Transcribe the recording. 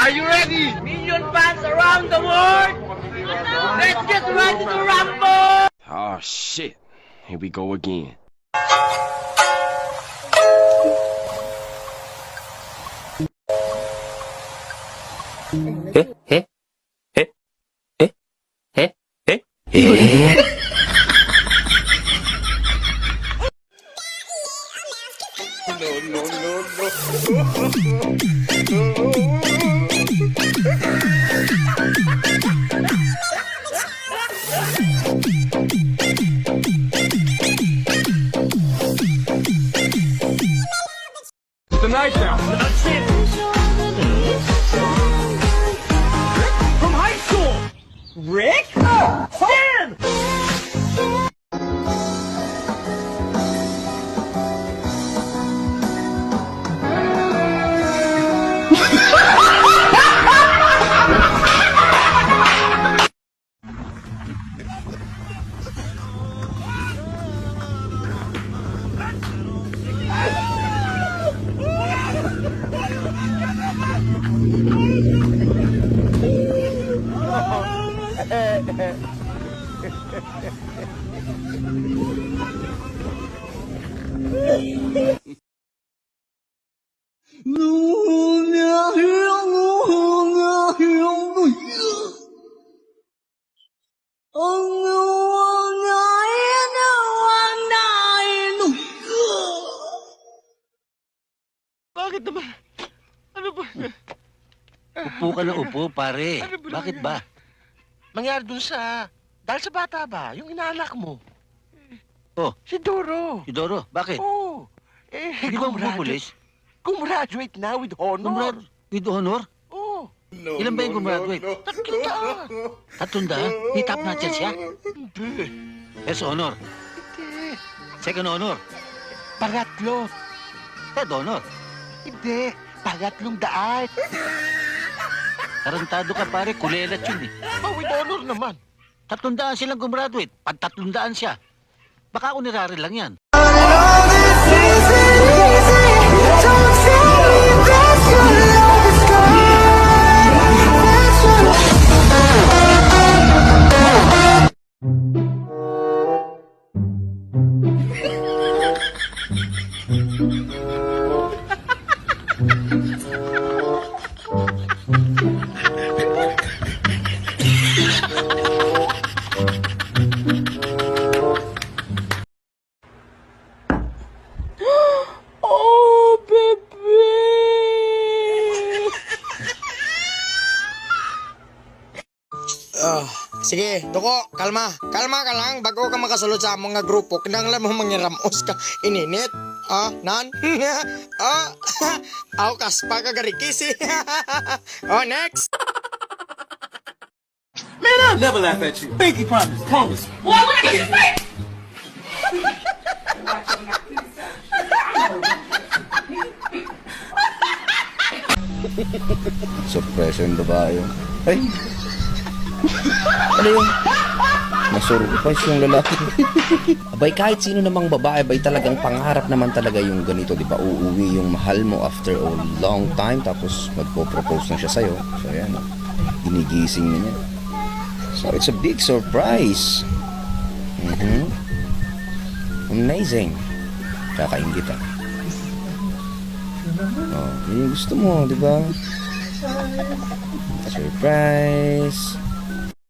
Are you ready? Million fans around the world! Let's get ready to rumble! Oh, shit. Here we go again. Tonight now. That's it! From high school! Rick? Stan! Bakit naman? Ano ba? Upo ka na upo, pare. Ano ba Bakit nangyari? ba? Mangyari dun sa... Dahil sa bata ba? Yung inaanak mo. Oh. Si Doro. Si Doro, bakit? Oo. Hindi ba pupulis? Gumraduate na with honor. With honor? Oo. Ilan ba yung gumraduate? 300. 300? May top notch siya? Hindi. First honor. Hindi. Second honor. Pangatlo. Third honor. Hindi. Pangatlong daan. Tarantado ka, pare. Kulelat yun eh. Oh, with honor naman. 300 silang gumraduate. Pag 300 siya. Baka honorary lang yan. Oh, bebe! Sige, Doko, kalma. Kalma ka lang bago ka makasulod sa among nga grupo. Kinanglan mo mangiramos ka. Ininit. Nan? Kas pa ka garikisi. Next. Man, I'll never laugh at you. Pinky promise. Promise. Well, when I get your face! Surprise yung babae. Ay! Ano yung nasurprise yung lalaki? Abay, kahit sino namang babae, abay talagang pangarap naman talaga yung ganito, di ba? Uuwi yung mahal mo after a long time, tapos magpo-propose na siya sa'yo. So, yan. Ginigising na niya. So, it's a big surprise. Amazing. Kakaingit ah. Oh, yun yung gusto mo, di ba? Surprise.